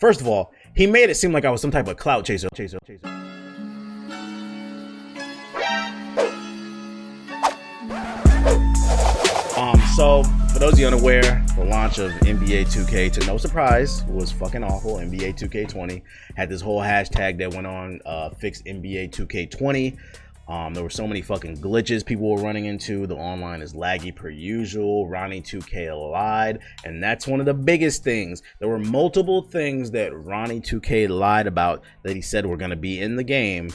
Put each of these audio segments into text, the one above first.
First of all, he made it seem like I was some type of clout chaser. So, for those of you unaware, the launch of NBA 2K, to no surprise, was fucking awful. NBA 2K20 had this whole hashtag that went on, fix NBA 2K20. There were so many fucking glitches people were running into. The online is laggy per usual. RONNIE2K lied, and that's one of the biggest things. There were multiple things that RONNIE2K lied about that he said were going to be in the game,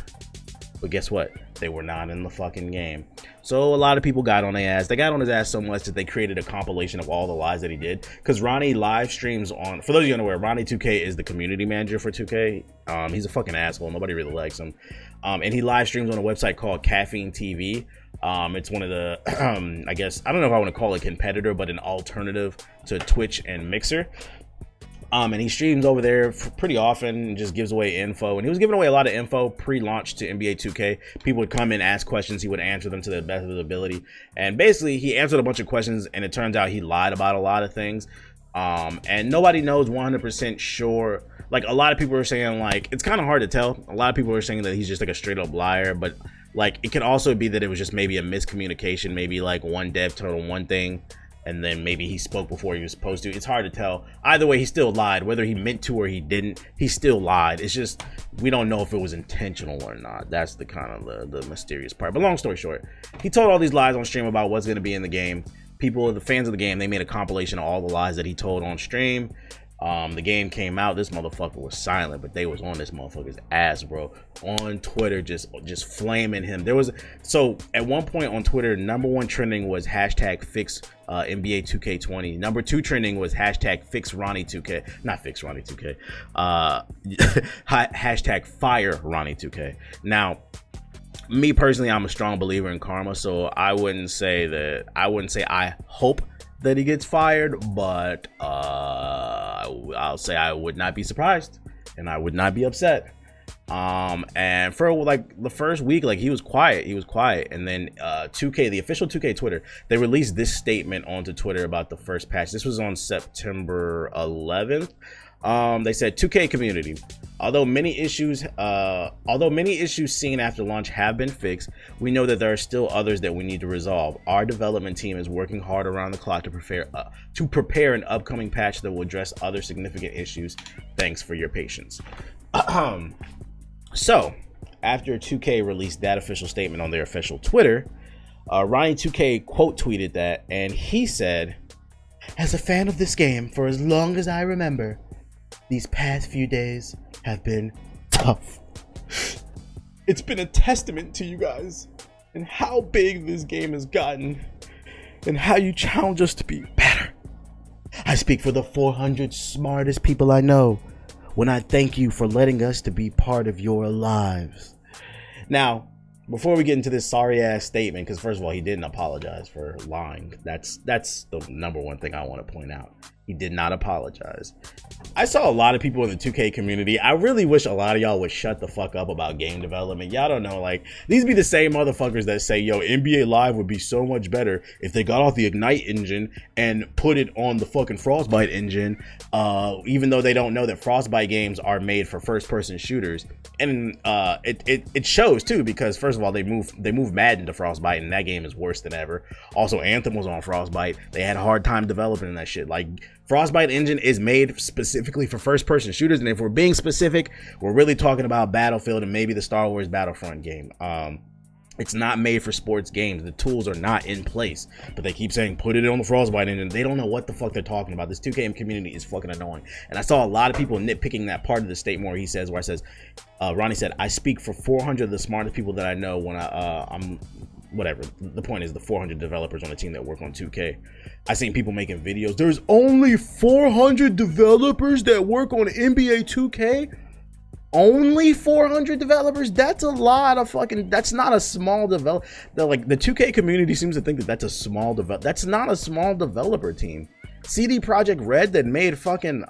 but guess what? They were not in the fucking game. So a lot of people got on their ass. They got on his ass so much that they created a compilation of all the lies that he did. Because Ronnie live streams on, for those of you unaware, RONNIE2K is the community manager for 2K. He's a fucking asshole. Nobody really likes him. And he live streams on a website called Caffeine TV. It's one of the, I guess, I don't know if I want to call it competitor, but an alternative to Twitch and Mixer. And he streams over there pretty often and just gives away info. And he was giving away a lot of info pre-launch to NBA 2K. People would come and ask questions. He would answer them to the best of his ability. And basically, he answered a bunch of questions, and it turns out he lied about a lot of things. And nobody knows 100% sure. Like, a lot of people are saying, like, it's kind of hard to tell. A lot of people are saying that he's just like a straight up liar. But, like, it could also be that it was just maybe a miscommunication. Maybe, like, one dev told him one thing, and then maybe he spoke before he was supposed to. It's hard to tell. Either way, he still lied. Whether he meant to or he didn't, he still lied. It's just, we don't know if it was intentional or not. That's the kind of the mysterious part. But long story short, he told all these lies on stream about what's going to be in the game. People, the fans of the game, they made a compilation of all the lies that he told on stream. The game came out, this motherfucker was silent, but they was on this motherfucker's ass, bro, on Twitter, just flaming him. There was, so at one point on Twitter, #1 trending was hashtag fix NBA 2K20. #2 trending was hashtag fix RONNIE2K, not fix RONNIE2K, hashtag fire RONNIE2K. Now, me personally, I'm a strong believer in karma, so I wouldn't say I hope that he gets fired, but I'll say I would not be surprised and I would not be upset. And for like the first week, like he was quiet, and then 2K, the official 2K Twitter, they released this statement onto Twitter about the first patch. This was on September 11th. They said, 2K community, although many issues seen after launch have been fixed, we know that there are still others that we need to resolve. Our development team is working hard around the clock to prepare an upcoming patch that will address other significant issues. Thanks for your patience. So after 2K released that official statement on their official Twitter, RONNIE2K quote tweeted that, and he said, "As a fan of this game for as long as I remember, these past few days have been tough. It's been a testament to you guys and how big this game has gotten and how you challenge us to be better. I speak for the 400 smartest people I know when I thank you for letting us to be part of your lives." Now, before we get into this sorry ass statement, because first of all, he didn't apologize for lying. That's the #1 thing I want to point out. He did not apologize. I saw a lot of people in the 2K community. I really wish a lot of y'all would shut the fuck up about game development. Y'all don't know, like, these be the same motherfuckers that say, yo, NBA Live would be so much better if they got off the Ignite engine and put it on the fucking Frostbite engine, even though they don't know that Frostbite games are made for first-person shooters. And it shows too, because first of all, they moved Madden to Frostbite, and that game is worse than ever. Also, Anthem was on Frostbite. They had a hard time developing that shit. Like, Frostbite engine is made specifically for first-person shooters, and if we're being specific, we're really talking about Battlefield and maybe the Star Wars Battlefront game. It's not made for sports games. The tools are not in place, but they keep saying put it on the Frostbite engine. They don't know what the fuck they're talking about. This 2K community is fucking annoying, and I saw a lot of people nitpicking that part of the statement where it says, Ronnie said, "I speak for 400 of the smartest people that I know when I'm whatever." The point is the 400 developers on the team that work on 2K. I seen people making videos. There's only 400 developers that work on NBA 2K. Only 400 developers? That's a lot of fucking, that's not a small develop. Like, the 2K community seems to think that that's a small develop. That's not a small developer team. CD Projekt Red that made fucking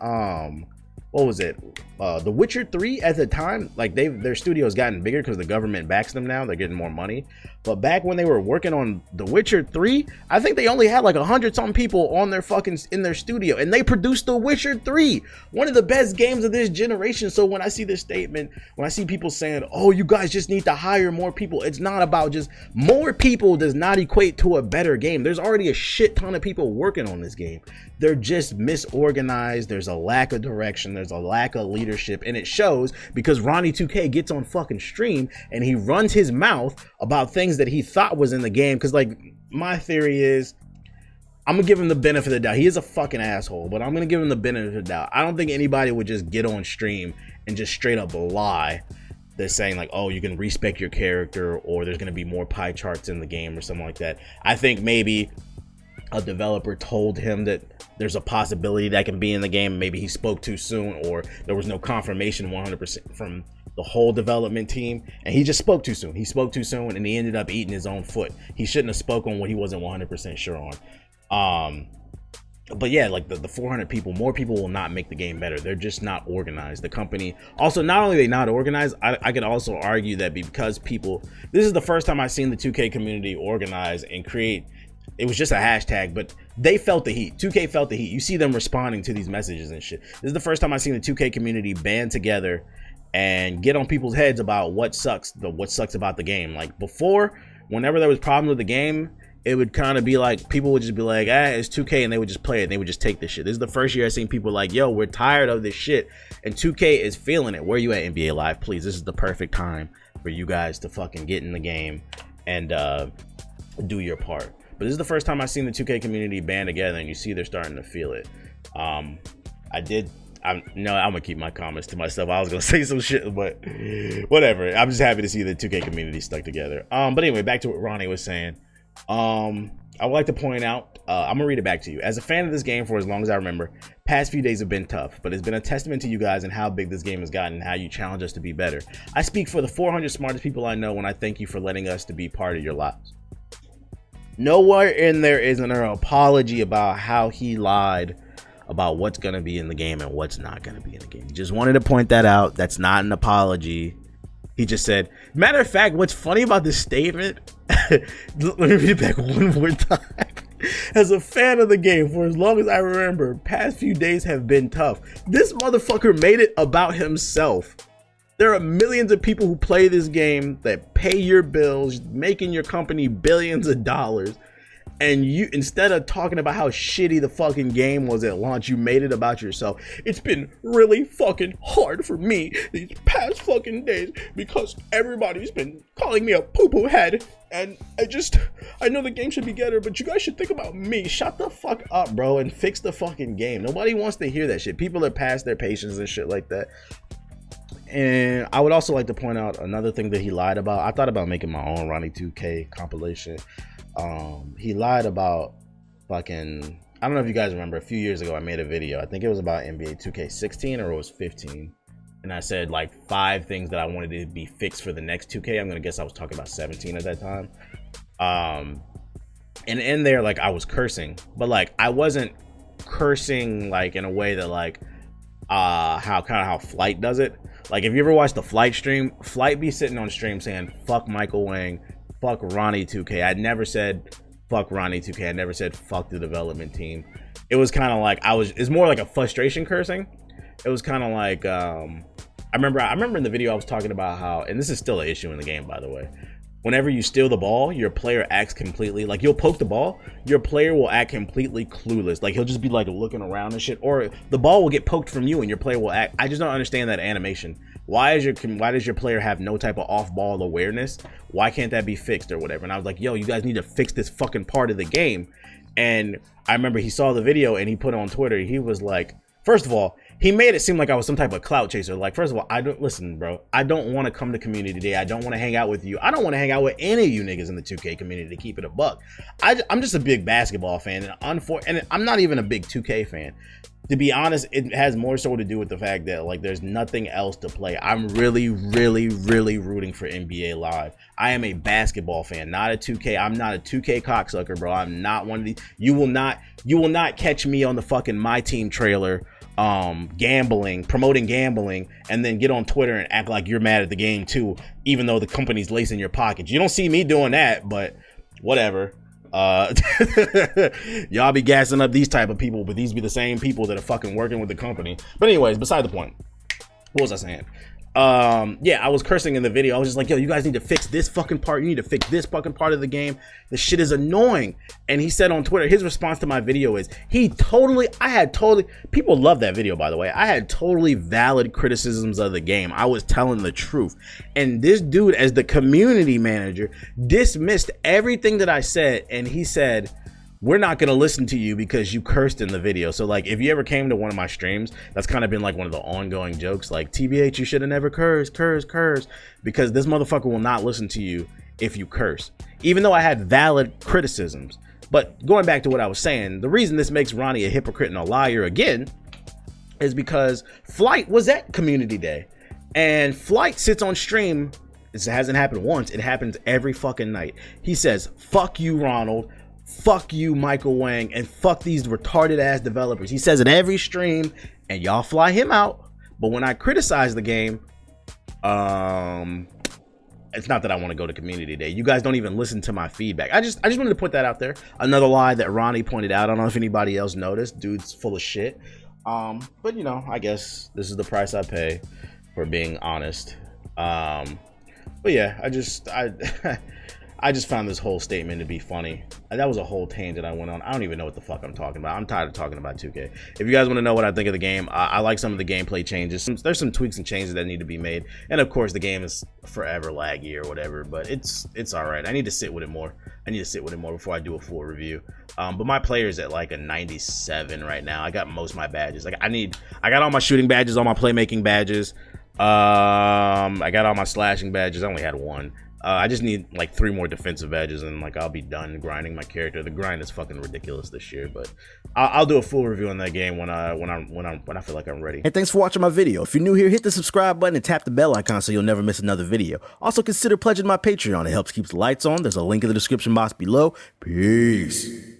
what was it? The Witcher 3 at the time, like their studio's gotten bigger because the government backs them now. They're getting more money. But back when they were working on The Witcher 3, I think they only had like 100-something people on their in their studio, and they produced The Witcher 3, one of the best games of this generation. So when I see this statement, when I see people saying, oh, you guys just need to hire more people, it's not about just more people does not equate to a better game. There's already a shit ton of people working on this game. They're just misorganized. There's a lack of direction. There's a lack of leadership, and it shows because Ronnie2K gets on fucking stream and he runs his mouth about things that he thought was in the game. Because like my theory is, I'm gonna give him the benefit of the doubt. He is a fucking asshole, but I'm gonna give him the benefit of the doubt. I don't think anybody would just get on stream and just straight up lie. They're saying like, oh, you can respec your character, or there's gonna be more pie charts in the game or something like that. I think maybe a developer told him that there's a possibility that can be in the game. Maybe he spoke too soon, or there was no confirmation 100% from the whole development team, and he just spoke too soon. He spoke too soon, and he ended up eating his own foot. He shouldn't have spoken on what he wasn't 100% sure on. But yeah, like the 400 people, more people will not make the game better. They're just not organized. The company also, not only are they not organized, I could also argue that because people, this is the first time I've seen the 2K community organize and create. It was just a hashtag, but they felt the heat. 2K felt the heat. You see them responding to these messages and shit. This is the first time I've seen the 2K community band together and get on people's heads about what sucks about the game. Like before, whenever there was problems with the game, it would kind of be like, people would just be like, it's 2K, and they would just play it, and they would just take this shit. This is the first year I've seen people like, yo, we're tired of this shit, and 2K is feeling it. Where you at, NBA Live? Please, this is the perfect time for you guys to fucking get in the game and do your part. But this is the first time I've seen the 2K community band together, and you see they're starting to feel it. I'm gonna keep my comments to myself. I was gonna say some shit, but whatever. I'm just happy to see the 2K community stuck together. But anyway, back to what Ronnie was saying. I would like to point out, I'm gonna read it back to you. As a fan of this game for as long as I remember, past few days have been tough, but it's been a testament to you guys and how big this game has gotten and how you challenge us to be better. I speak for the 400 smartest people I know when I thank you for letting us to be part of your lives. Nowhere in there isn't an apology about how he lied about what's going to be in the game and what's not going to be in the game. He just wanted to point that out. That's not an apology. He just said, matter of fact, what's funny about this statement, let me read it back one more time. As a fan of the game for as long as I remember, past few days have been tough. This motherfucker made it about himself. There are millions of people who play this game that pay your bills, making your company billions of dollars. And you, instead of talking about how shitty the fucking game was at launch, you made it about yourself. It's been really fucking hard for me these past fucking days because everybody's been calling me a poo-poo head. And I know the game should be better, but you guys should think about me. Shut the fuck up, bro, and fix the fucking game. Nobody wants to hear that shit. People are past their patience and shit like that. And I would also like to point out another thing that he lied about. I thought about making my own Ronnie2K compilation. He lied about fucking, I don't know if you guys remember, a few years ago I made a video. I think it was about NBA 2K16 or it was 15. And I said like 5 things that I wanted to be fixed for the next 2K. I'm gonna guess I was talking about 17 at that time. And in there, like, I was cursing, but like I wasn't cursing like in a way that like how Flight does it. Like if you ever watch the Flight stream, Flight be sitting on stream saying fuck Michael Wang, fuck Ronnie2K. I never said fuck Ronnie2K. I never said fuck the development team. It was kind of like it's more like a frustration cursing. It was kind of like I remember in the video I was talking about how, and this is still an issue in the game by the way, whenever you steal the ball, your player acts completely, like you'll poke the ball, your player will act completely clueless. Like he'll just be like looking around and shit, or the ball will get poked from you and your player will act. I just don't understand that animation. Why does your player have no type of off ball awareness? Why can't that be fixed or whatever? And I was like, yo, you guys need to fix this fucking part of the game. And I remember he saw the video and he put it on Twitter. He was like, first of all, he made it seem like I was some type of clout chaser. Like, first of all, listen, bro, I don't want to come to community day. I don't want to hang out with you. I don't want to hang out with any of you niggas in the 2K community, to keep it a buck. I'm just a big basketball fan, and I'm not even a big 2K fan. To be honest, it has more so to do with the fact that like there's nothing else to play. I'm really rooting for NBA Live. I am a basketball fan, not a 2K. I'm not a 2K cocksucker, bro. I'm not one of these. You will not catch me on the fucking My Team trailer gambling, promoting gambling, and then get on Twitter and act like you're mad at the game too, even though the company's lacing your pockets. You don't see me doing that, but whatever. Y'all be gassing up these type of people, but these be the same people that are fucking working with the company. But anyways, beside the point. What was I saying? Yeah, I was cursing in the video. I was just like, yo, you guys need to fix this fucking part. You need to fix this fucking part of the game. This shit is annoying. And he said on Twitter, his response to my video is, people love that video, by the way. I had totally valid criticisms of the game. I was telling the truth. And this dude, as the community manager, dismissed everything that I said. And he said, we're not going to listen to you because you cursed in the video. So like, if you ever came to one of my streams, that's kind of been like one of the ongoing jokes, like, TBH, you should have never cursed, because this motherfucker will not listen to you if you curse, even though I had valid criticisms. But going back to what I was saying, the reason this makes Ronnie a hypocrite and a liar again is because Flight was at community day, and Flight sits on stream. It hasn't happened once. It happens every fucking night. He says, fuck you, Ronald. Fuck you, Michael Wang, and fuck these retarded ass developers. He says it every stream, and y'all fly him out. But when I criticize the game, it's not that I want to go to community day. You guys don't even listen to my feedback. I just wanted to put that out there. Another lie that Ronnie pointed out. I don't know if anybody else noticed. Dude's full of shit. But you know, I guess this is the price I pay for being honest. But yeah, I just found this whole statement to be funny. That was a whole tangent I went on. I don't even know what the fuck I'm talking about. I'm tired of talking about 2K. If you guys want to know what I think of the game, I like some of the gameplay changes. There's some tweaks and changes that need to be made. And of course, the game is forever laggy or whatever, but it's all right. I need to sit with it more. Before I do a full review. But my player's at like a 97 right now. I got most of my badges. Like I got all my shooting badges, all my playmaking badges. I got all my slashing badges. I only had one. I just need like 3 more defensive badges, and like I'll be done grinding my character. The grind is fucking ridiculous this year, but I'll do a full review on that game when I feel like I'm ready. And thanks for watching my video. If you're new here, hit the subscribe button and tap the bell icon so you'll never miss another video. Also consider pledging my Patreon. It helps keep the lights on. There's a link in the description box below. Peace.